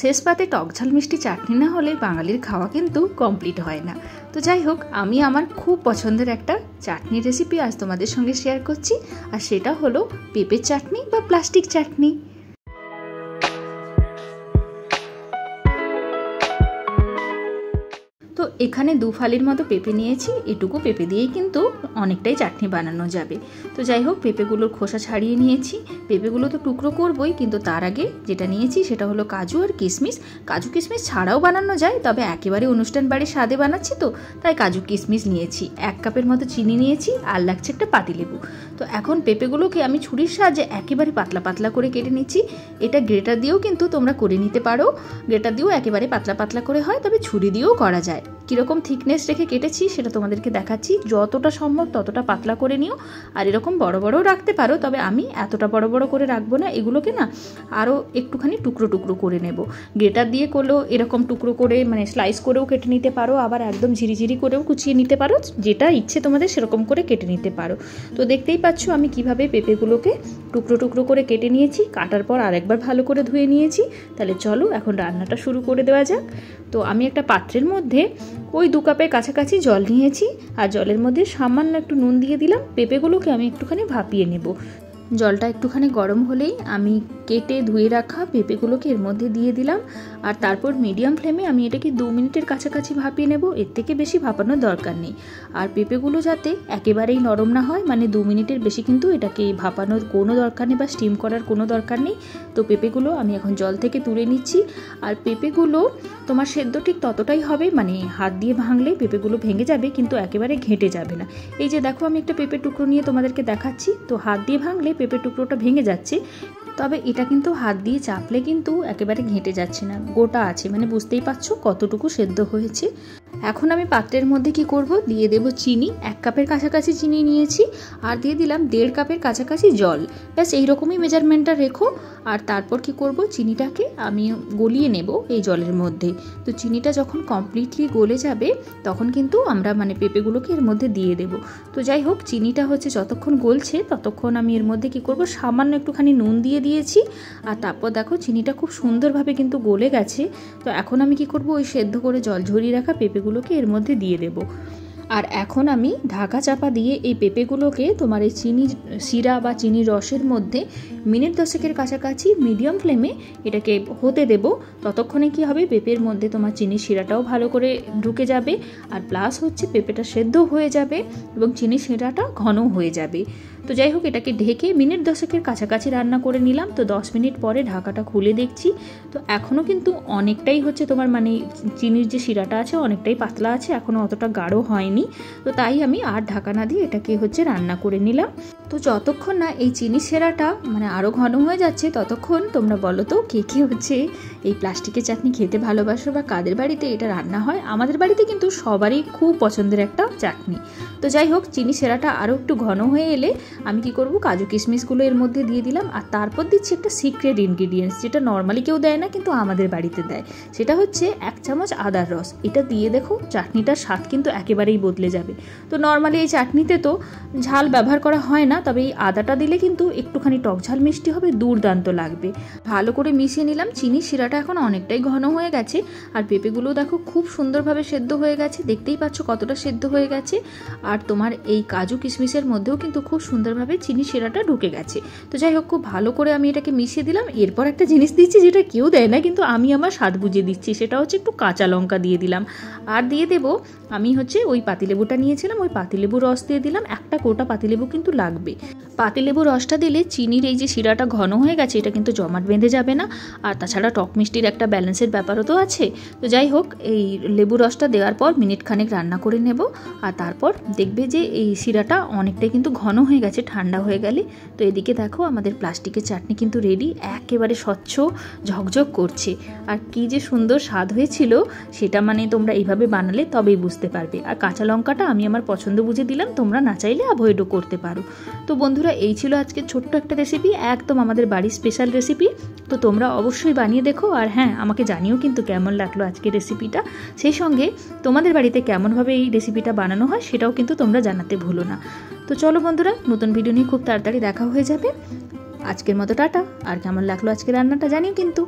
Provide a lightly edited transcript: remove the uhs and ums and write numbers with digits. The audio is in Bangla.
শেষ পাতে টক ঝাল মিষ্টি চাটনি না হলে বাঙালির খাওয়া কিন্তু কমপ্লিট হয় না। তো যাই হোক, আমি আমার খুব পছন্দের একটা চাটনির রেসিপি আজ তোমাদের সঙ্গে শেয়ার করছি, আর সেটা হলো পেঁপের চাটনি বা প্লাস্টিক চাটনি। তো এখানে 2 ফালির মতো পেঁপে নিয়েছি। এটুকু পেঁপে দিয়েই কিন্তু অনেকটাই চাটনি বানানো যাবে। তো যাই হোক, পেঁপেগুলোর খোসা ছাড়িয়ে নিয়েছি। পেঁপেগুলো তো টুকরো করবই, কিন্তু তার আগে যেটা নিয়েছি সেটা হলো কাজু আর কিশমিশ। কাজু কিশমিশ ছাড়াও বানানো যায়, তবে একেবারে অনুষ্ঠান বাড়ির স্বাদে বানাচ্ছি তো তাই কাজু কিশমিশ নিয়েছি। 1 কাপের মতো চিনি নিয়েছি, আর লাগছে একটা পাতিলেবু। তো এখন পেঁপেগুলোকে আমি ছুরির সাহায্যে একেবারে পাতলা পাতলা করে কেটে নিচ্ছি। এটা গ্রেটার দিয়েও কিন্তু তোমরা করে নিতে পারো, গ্রেটার দিয়েও একেবারে পাতলা পাতলা করে হয়, তবে ছুরি দিয়েও করা যায়। কীরকম থিকনেস রেখে কেটেছি সেটা তোমাদেরকে দেখাচ্ছি। যতটা সম্ভব ততটা পাতলা করে নিও, আর এরকম বড় বড়ও রাখতে পারো, তবে আমি এতটা বড় বড় করে রাখবো না। এগুলোকে না আরও একটুখানি টুকরো টুকরো করে নেব। গ্রেটার দিয়ে করলেও এরকম টুকরো করে মানে স্লাইস করেও কেটে নিতে পারো, আবার একদম ঝিরিঝিরি করেও কুচিয়ে নিতে পারো, যেটা ইচ্ছে তোমাদের সেরকম করে কেটে নিতে পারো। তো দেখতেই পাচ্ছ আমি কিভাবে পেঁপেগুলোকে টুকরো টুকরো করে কেটে নিয়েছি। কাটার পর আরেকবার ভালো করে ধুয়ে নিয়েছি। তাহলে চলো এখন রান্নাটা শুরু করে দেওয়া যাক। তো আমি একটা পাত্রের মধ্যে ওই 2 কাপের কাছাকাছি জল নিয়েছি, আর জলের মধ্যে সামান্য একটু নুন দিয়ে দিলাম। পেঁপেগুলোকে আমি একটুখানি ভাপিয়ে নেব। জলটা একটুখানি গরম হলেই আমি কেটে ধুয়ে রাখা পেঁপেগুলোকে এর মধ্যে দিয়ে দিলাম, আর তারপর মিডিয়াম ফ্লেমে আমি এটাকে 2 মিনিটের কাছাকাছি ভাপিয়ে নেব। এর থেকে বেশি ভাপানোর দরকার নেই। আর পেঁপেগুলো যাতে একেবারেই নরম না হয়, মানে 2 মিনিটের বেশি কিন্তু এটাকে ভাপানোর কোনো দরকার নেই বা স্টিম করার কোনো দরকার নেই। তো পেঁপেগুলো আমি এখন জল থেকে তুলে নিচ্ছি। আর পেঁপেগুলো তোমার সেদ্ধ ঠিক ততটাই হবে, মানে হাত দিয়ে ভাঙলে পেঁপেগুলো ভেঙে যাবে, কিন্তু একেবারে ঘেঁটে যাবে না। এই যে দেখো, আমি একটা পেঁপের টুকরো নিয়ে তোমাদেরকে দেখাচ্ছি। তো হাত দিয়ে ভাঙলে পেঁপের টুকরোটা ভেঙে যাচ্ছে, তবে এটা কিন্তু হাত দিয়ে চাপলে কিন্তু একেবারে ঘেঁটে যাচ্ছে না, গোটা আছে, মানে বুঝতেই পারছো কতটুকু সেদ্ধ হয়েছে। এখন আমি পাত্রের মধ্যে কি করব, দিয়ে দেব চিনি। 1 কাপের কাছাকাছি চিনি নিয়েছি, আর দিয়ে দিলাম 1.5 কাপের কাছাকাছি জল। ব্যাস এইরকমই মেজারমেন্টটা রেখো। আর তারপর কি করব, চিনিটাকে আমি গলিয়ে নেব এই জলের মধ্যে। তো চিনিটা যখন কমপ্লিটলি গলে যাবে তখন কিন্তু আমরা মানে পেঁপেগুলোকে এর মধ্যে দিয়ে দেব। তো যাই হোক, চিনিটা হচ্ছে যতক্ষণ গলছে ততক্ষণ আমি এর মধ্যে কি করব, সামান্য একটুখানি নুন দিয়ে দিয়েছি। আর তারপর দেখো চিনিটা খুব সুন্দরভাবে কিন্তু গলে গেছে। তো এখন আমি কি করব, ওই সেদ্ধ করে জল ঝরিয়ে রাখা পেঁপেগুলোকে এর মধ্যে দিয়ে দেব। আর এখন আমি ঢাকা চাপা দিয়ে এই পেঁপেগুলোকে তোমার এই চিনি শিরা বা চিনির রসের মধ্যে মিনিট 10-এর কাছাকাছি মিডিয়াম ফ্লেমে এটাকে হতে দেব। ততক্ষণে কি হবে, পেঁপের মধ্যে তোমার চিনির শিরাটাও ভালো করে ঢুকে যাবে, আর প্লাস হচ্ছে পেঁপেটা সেদ্ধ হয়ে যাবে এবং চিনির শিরাটা ঘনও হয়ে যাবে। তো যাই হোক, এটাকে ঢেকে মিনিট 10-এর কাছাকাছি রান্না করে নিলাম। তো 10 মিনিট পরে ঢাকাটা খুলে দেখছি, তো এখনও কিন্তু অনেকটাই হচ্ছে তোমার মানে চিনির যে শিরাটা আছে অনেকটাই পাতলা আছে, এখনও অতটা গাঢ় হয়নি। তো তাই আমি আর ঢাকা না দিয়ে এটাকে হচ্ছে রান্না করে নিলাম। তো যতক্ষণ না এই চিনির শিরাটা মানে আরও ঘন হয়ে যাচ্ছে ততক্ষণ তোমরা বলো তো কে কে হচ্ছে এই প্লাস্টিকের চাটনি খেতে ভালোবাসো বা কাদের বাড়িতে এটা রান্না হয়। আমাদের বাড়িতে কিন্তু সবারই খুব পছন্দের একটা চাটনি। তো যাই হোক, চিনি শিরাটা আরও একটু ঘন হয়ে এলে আমি কি করব, কাজু কিশমিশগুলো এর মধ্যে দিয়ে দিলাম। আর তারপর দিচ্ছি একটা সিক্রেট ইনগ্রিডিয়েন্টস, যেটা নর্মালি কেউ দেয় না কিন্তু আমাদের বাড়িতে দেয়। সেটা হচ্ছে 1 চামচ আদার রস। এটা দিয়ে দেখো চাটনিটার স্বাদ কিন্তু একেবারেই বদলে যাবে। তো নর্মালি এই চাটনিতে তো ঝাল ব্যবহার করা হয় না, তবে এই আদাটা দিলে কিন্তু একটুখানি টক ঝাল মিষ্টি হবে, দুর্দান্ত লাগবে। ভালো করে মিশিয়ে নিলাম। চিনির শিরাটা এখন অনেকটাই ঘন হয়ে গেছে, আর পেঁপেগুলো দেখো খুব সুন্দরভাবে সেদ্ধ হয়ে গেছে। দেখতেই পাচ্ছ কতটা সেদ্ধ হয়ে গেছে। আর তোমার এই কাজু কিশমিশের মধ্যেও কিন্তু খুব সুন্দরভাবে চিনি শিরাটা ঢুকে গেছে। তো যাই হোক, খুব ভালো করে আমি এটাকে মিশিয়ে দিলাম। এরপর একটা জিনিস দিচ্ছি যেটা কেউ দেয় না, কিন্তু আমি আমার স্বাদ বুঝে দিচ্ছি, সেটা হচ্ছে একটু কাঁচা লঙ্কা দিয়ে দিলাম। আর দিয়ে দেব আমি হচ্ছে ওই পাতিলেবুটা নিয়েছিলাম, ওই পাতিলেবু রস দিয়ে দিলাম। একটা গোটা পাতিলেবু কিন্তু লাগবে। পাতিলেবু রসটা দিলে চিনির এই যে শিরাটা ঘন হয়ে গেছে এটা কিন্তু জমাট বেঁধে যাবে না, আর তাছাড়া টক মিষ্টির একটা ব্যালেন্সের ব্যাপারও তো আছে। তো যাই হোক, এই লেবু রসটা দেওয়ার পর মিনিট খানেক রান্না করে নেব। আর তারপর দেখবে যে এই শিরাটা অনেকটাই কিন্তু ঘন হয়ে গেছে ঠান্ডা হয়ে গেলে। তো এদিকে দেখো আমাদের প্লাস্টিকের চাটনি কিন্তু রেডি, একেবারে স্বচ্ছ ঝকঝক করছে। আর কি যে সুন্দর স্বাদ হয়েছিল সেটা মানে তোমরা এইভাবে বানালে তবেই বুঝতে পারবে। আর কাঁচা লঙ্কাটা আমি আমার পছন্দ বুঝে দিলাম, তোমরা না চাইলে অ্যাভয়েডও করতে পারো। তো বন্ধুরা, এই ছিল আজকে ছোট্ট একটা রেসিপি, একদম আমাদের বাড়ির স্পেশাল রেসিপি। তো তোমরা অবশ্যই বানিয়ে দেখো, আর হ্যাঁ, আমাকে জানিও কিন্তু কেমন লাগলো আজকের রেসিপিটা। সেই সঙ্গে তোমাদের বাড়িতে কেমনভাবে এই রেসিপিটা বানানো হয় সেটাও কিন্তু তোমরা জানাতে ভুলো না। তো চলো বন্ধুরা, নতুন ভিডিও নিয়ে খুব তাড়াতাড়ি দেখা হয়ে যাবে। আজকের মতো টাটা। আর কেমন লাগলো আজকের রান্নাটা জানিও কিন্তু।